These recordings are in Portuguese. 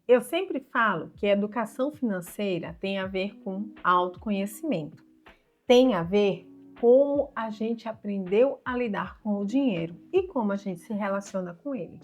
Eu sempre falo que a educação financeira tem a ver com autoconhecimento, tem a ver como a gente aprendeu a lidar com o dinheiro e como a gente se relaciona com ele.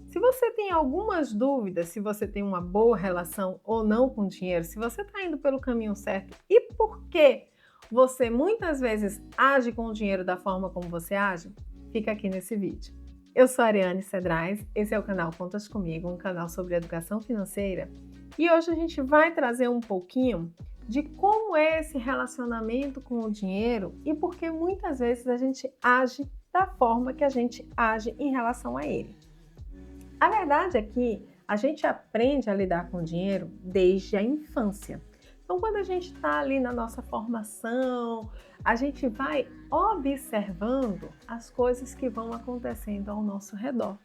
Se você tem algumas dúvidas, se você tem uma boa relação ou não com o dinheiro, se você está indo pelo caminho certo e por que você muitas vezes age com o dinheiro da forma como você age, fica aqui nesse vídeo. Eu sou a Ariane Cedrais, esse é o canal Contas Comigo, um canal sobre educação financeira, e hoje a gente vai trazer um pouquinho de como é esse relacionamento com o dinheiro e por que muitas vezes a gente age da forma que a gente age em relação a ele. A verdade é que a gente aprende a lidar com o dinheiro desde a infância. Então, quando a gente está ali na nossa formação, a gente vai observando as coisas que vão acontecendo ao nosso redor,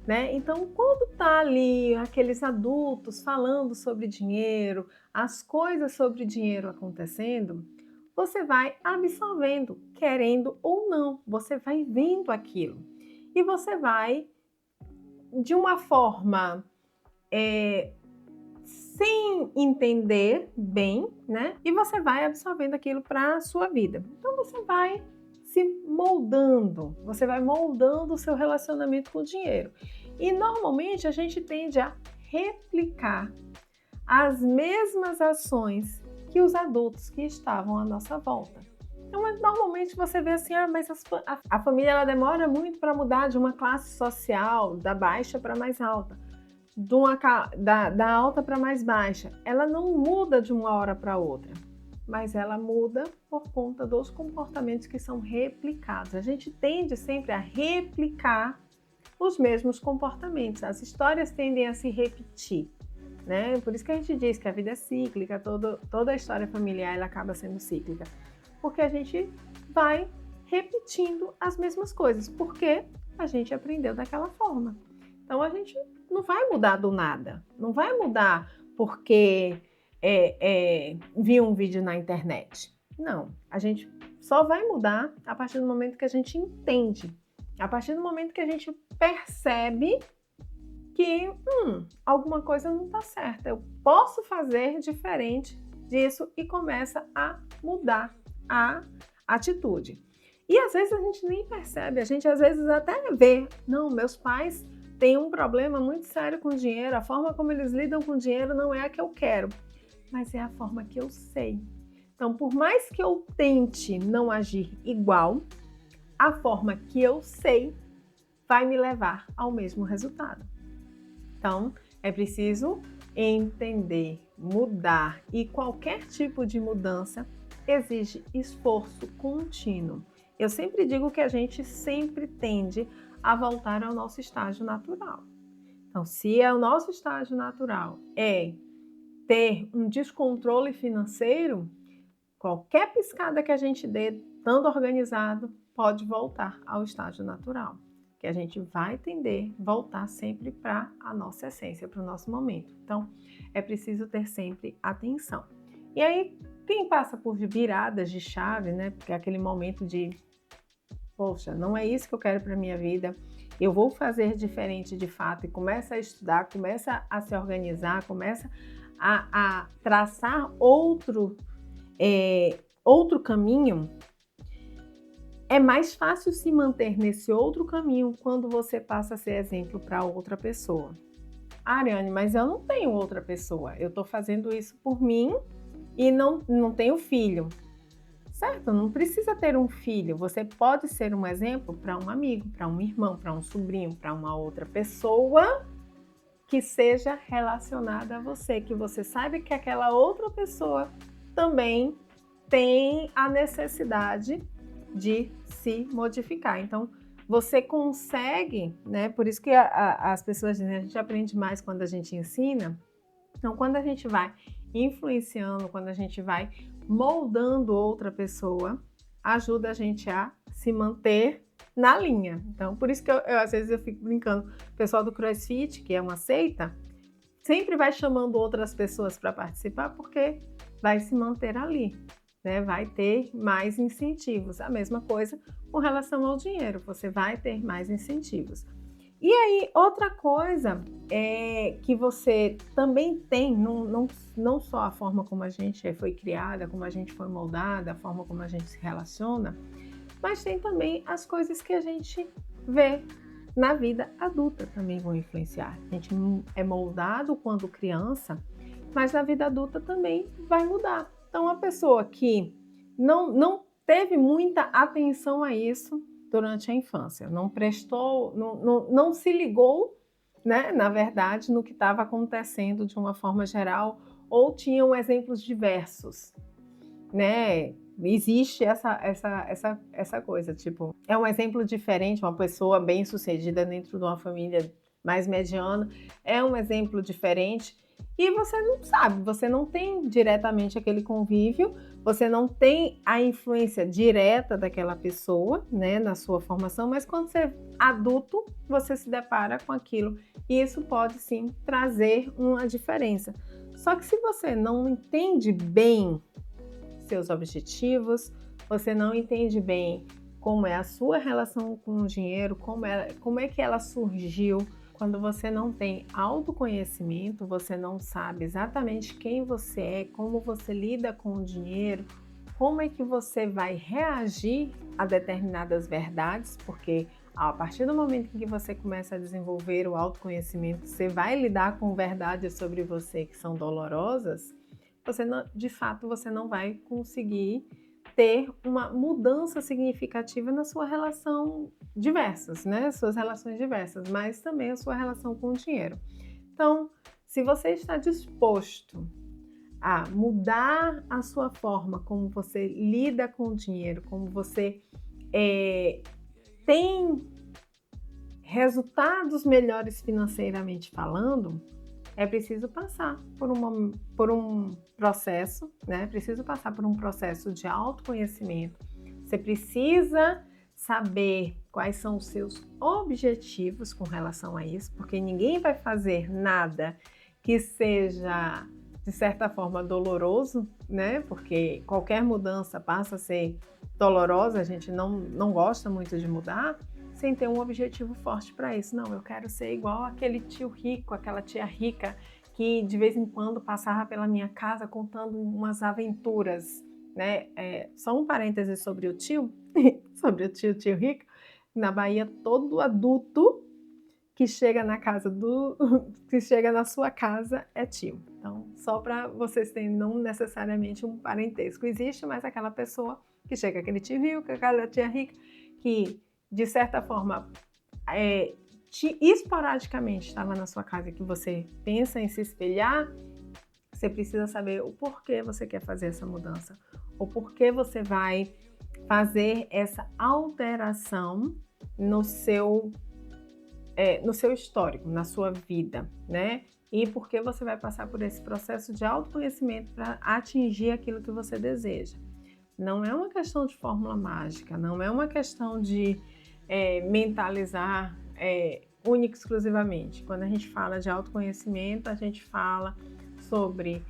né? Então, quando está ali aqueles adultos falando sobre dinheiro, as coisas sobre dinheiro acontecendo, você vai absorvendo, querendo ou não, você vai vendo aquilo e você vai, de uma forma sem entender bem, né? E você vai absorvendo aquilo para a sua vida. Então você vai se moldando, você vai moldando o seu relacionamento com o dinheiro. E normalmente a gente tende a replicar as mesmas ações que os adultos que estavam à nossa volta. Então, normalmente você vê assim, mas a família ela demora muito para mudar de uma classe social, da baixa para mais alta. Da alta para mais baixa, ela não muda de uma hora para outra, mas ela muda por conta dos comportamentos que são replicados. A gente tende sempre a replicar os mesmos comportamentos, as histórias tendem a se repetir, né? Por isso que a gente diz que a vida é cíclica, toda a história familiar ela acaba sendo cíclica, porque a gente vai repetindo as mesmas coisas, porque a gente aprendeu daquela forma. Então a gente não vai mudar do nada, não vai mudar porque viu um vídeo na internet. Não, a gente só vai mudar a partir do momento que a gente entende, a partir do momento que a gente percebe que alguma coisa não está certa, eu posso fazer diferente disso e começa a mudar a atitude. E às vezes a gente nem percebe, a gente às vezes até vê, não, meus pais têm um problema muito sério com o dinheiro, a forma como eles lidam com o dinheiro não é a que eu quero, mas é a forma que eu sei. Então, por mais que eu tente não agir igual, a forma que eu sei vai me levar ao mesmo resultado. Então, é preciso entender, mudar, e qualquer tipo de mudança exige esforço contínuo. Eu sempre digo que a gente sempre tende a voltar ao nosso estágio natural. Então, se o nosso estágio natural é ter um descontrole financeiro, qualquer piscada que a gente dê, estando organizado, pode voltar ao estágio natural, que a gente vai tender a voltar sempre para a nossa essência, para o nosso momento. Então, é preciso ter sempre atenção. E aí, quem passa por viradas de chave, né? Porque é aquele momento de, poxa, não é isso que eu quero para a minha vida, eu vou fazer diferente de fato, e começa a estudar, começa a se organizar, começa a traçar outro caminho. É mais fácil se manter nesse outro caminho quando você passa a ser exemplo para outra pessoa. Ariane, mas eu não tenho outra pessoa, eu estou fazendo isso por mim e não tenho filho. Certo? Não precisa ter um filho, você pode ser um exemplo para um amigo, para um irmão, para um sobrinho, para uma outra pessoa que seja relacionada a você, que você saiba que aquela outra pessoa também tem a necessidade de se modificar. Então, você consegue, né? Por isso que as pessoas dizem, a gente aprende mais quando a gente ensina. Então, quando a gente vai influenciando, quando a gente vai moldando outra pessoa, ajuda a gente a se manter na linha. Então, por isso que às vezes eu fico brincando, o pessoal do CrossFit, que é uma seita, sempre vai chamando outras pessoas para participar porque vai se manter ali, né? Vai ter mais incentivos. A mesma coisa com relação ao dinheiro, você vai ter mais incentivos. E outra coisa é que você também tem, não só a forma como a gente foi criada, como a gente foi moldada, a forma como a gente se relaciona, mas tem também as coisas que a gente vê na vida adulta também vão influenciar. A gente é moldado quando criança, mas na vida adulta também vai mudar. Então, a pessoa que não teve muita atenção a isso durante a infância, não prestou, não se ligou, né, na verdade, no que estava acontecendo de uma forma geral, ou tinham exemplos diversos, né? Existe essa coisa, tipo, é um exemplo diferente, uma pessoa bem-sucedida dentro de uma família mais mediana, é um exemplo diferente e você não sabe, você não tem diretamente aquele convívio, você não tem a influência direta daquela pessoa, né, na sua formação, mas quando você é adulto, você se depara com aquilo e isso pode sim trazer uma diferença. Só que se você não entende bem seus objetivos, você não entende bem como é a sua relação com o dinheiro, como é que ela surgiu. Quando você não tem autoconhecimento, você não sabe exatamente quem você é, como você lida com o dinheiro, como é que você vai reagir a determinadas verdades, porque a partir do momento em que você começa a desenvolver o autoconhecimento, você vai lidar com verdades sobre você que são dolorosas, você não, de fato você não vai conseguir ter uma mudança significativa na sua relação diversas, né? Suas relações diversas, mas também a sua relação com o dinheiro. Então, se você está disposto a mudar a sua forma como você lida com o dinheiro, como você tem resultados melhores financeiramente falando, é preciso passar por um processo, né? Preciso passar por um processo de autoconhecimento. Você precisa saber quais são os seus objetivos com relação a isso, porque ninguém vai fazer nada que seja, de certa forma, doloroso, né? Porque qualquer mudança passa a ser dolorosa, a gente não gosta muito de mudar, sem ter um objetivo forte para isso. Não, eu quero ser igual aquele tio rico, aquela tia rica que de vez em quando passava pela minha casa contando umas aventuras, né? Só um parêntese sobre o tio, sobre o tio rico. Na Bahia, todo adulto que chega na casa que chega na sua casa é tio. Então, só para vocês terem, não necessariamente um parentesco existe, mas aquela pessoa que chega, aquele tio rico, aquela tia rica, que de certa forma, esporadicamente estava na sua casa, que você pensa em se espelhar, você precisa saber o porquê você quer fazer essa mudança, o porquê você vai fazer essa alteração no seu histórico, na sua vida, né? E por que você vai passar por esse processo de autoconhecimento para atingir aquilo que você deseja. Não é uma questão de fórmula mágica, não é uma questão de mentalizar única e exclusivamente. Quando a gente fala de autoconhecimento, a gente fala sobre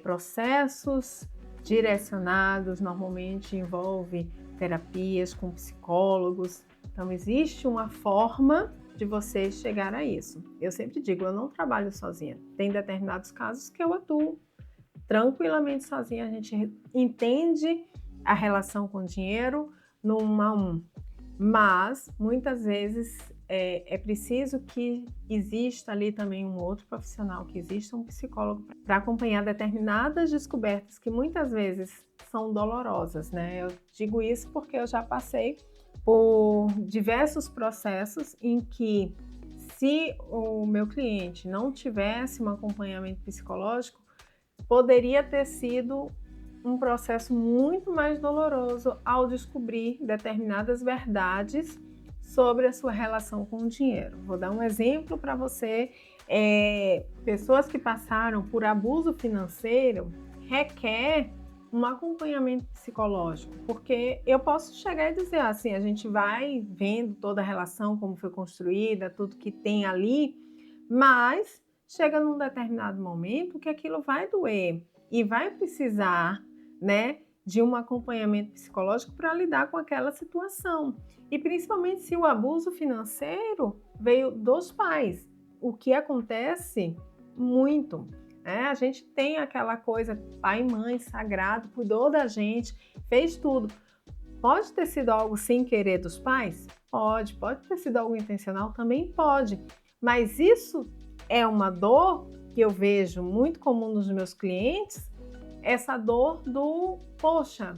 processos direcionados, normalmente envolve terapias com psicólogos. Então, existe uma forma de você chegar a isso. Eu sempre digo, eu não trabalho sozinha. Tem determinados casos que eu atuo tranquilamente sozinha, a gente entende a relação com o dinheiro no 1 a 1. Mas, muitas vezes, é preciso que exista ali também um outro profissional, que exista um psicólogo para acompanhar determinadas descobertas que muitas vezes são dolorosas, né? Eu digo isso porque eu já passei por diversos processos em que, se o meu cliente não tivesse um acompanhamento psicológico, poderia ter sido um processo muito mais doloroso ao descobrir determinadas verdades sobre a sua relação com o dinheiro. Vou dar um exemplo para você. Pessoas que passaram por abuso financeiro requer um acompanhamento psicológico, porque eu posso chegar e dizer assim, a gente vai vendo toda a relação, como foi construída, tudo que tem ali, mas chega num determinado momento que aquilo vai doer e vai precisar, né, de um acompanhamento psicológico para lidar com aquela situação. E principalmente se o abuso financeiro veio dos pais, o que acontece muito. A gente tem aquela coisa, pai e mãe sagrado, cuidou da gente, fez tudo. Pode ter sido algo sem querer dos pais? Pode ter sido algo intencional? Também pode. Mas isso é uma dor que eu vejo muito comum nos meus clientes, essa dor do, poxa,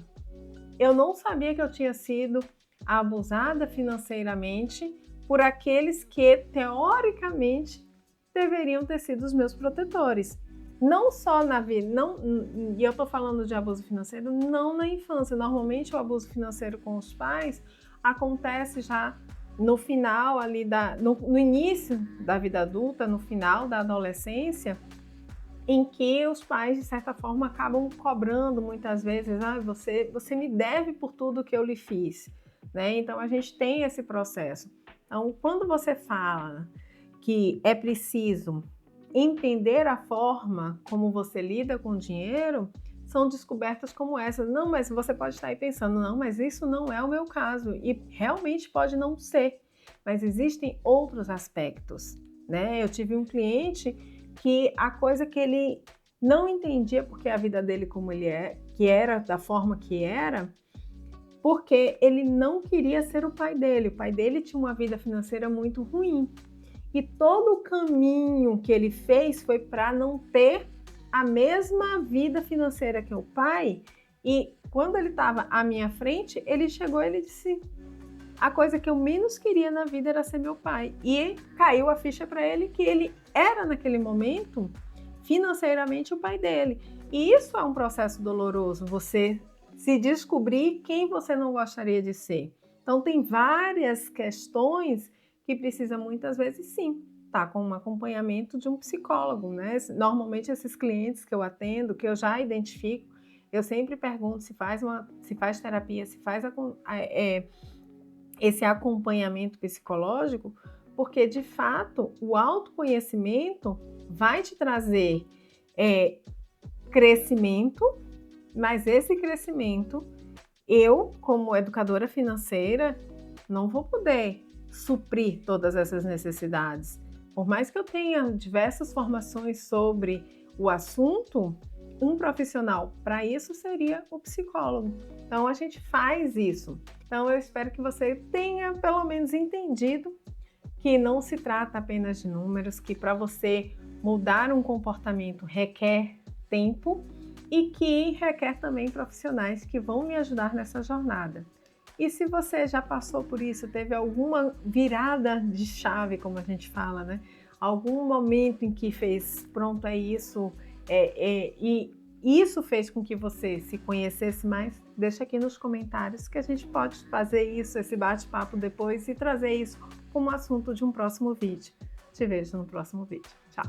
eu não sabia que eu tinha sido abusada financeiramente por aqueles que, teoricamente, deveriam ter sido os meus protetores. Não só na vida, e eu estou falando de abuso financeiro, não na infância. Normalmente o abuso financeiro com os pais acontece já no final ali, no início da vida adulta, no final da adolescência, em que os pais, de certa forma, acabam cobrando muitas vezes, você me deve por tudo que eu lhe fiz, né? Então, a gente tem esse processo. Então, quando você fala que é preciso entender a forma como você lida com o dinheiro, são descobertas como essas. Não, mas você pode estar aí pensando, não, mas isso não é o meu caso. E realmente pode não ser, mas existem outros aspectos, né? Eu tive um cliente que a coisa que ele não entendia porque a vida dele como ele é, que era da forma que era, porque ele não queria ser o pai dele. O pai dele tinha uma vida financeira muito ruim. E todo o caminho que ele fez foi para não ter a mesma vida financeira que o pai. E quando ele estava à minha frente, ele chegou e ele disse: a coisa que eu menos queria na vida era ser meu pai. E caiu a ficha para ele que ele era, naquele momento, financeiramente o pai dele. E isso é um processo doloroso, você se descobrir quem você não gostaria de ser. Então, tem várias questões que precisa muitas vezes, sim, tá com um acompanhamento de um psicólogo, né? Normalmente, esses clientes que eu atendo, que eu já identifico, eu sempre pergunto se faz terapia, se faz esse acompanhamento psicológico, porque, de fato, o autoconhecimento vai te trazer crescimento, mas esse crescimento, eu, como educadora financeira, não vou poder suprir todas essas necessidades. Por mais que eu tenha diversas formações sobre o assunto, um profissional para isso seria o psicólogo. Então, a gente faz isso. Então, eu espero que você tenha pelo menos entendido que não se trata apenas de números, que para você mudar um comportamento requer tempo e que requer também profissionais que vão me ajudar nessa jornada. E se você já passou por isso, teve alguma virada de chave, como a gente fala, né? Algum momento em que fez, pronto, é isso, e isso fez com que você se conhecesse mais, deixa aqui nos comentários que a gente pode fazer isso, esse bate-papo depois e trazer isso como assunto de um próximo vídeo. Te vejo no próximo vídeo. Tchau!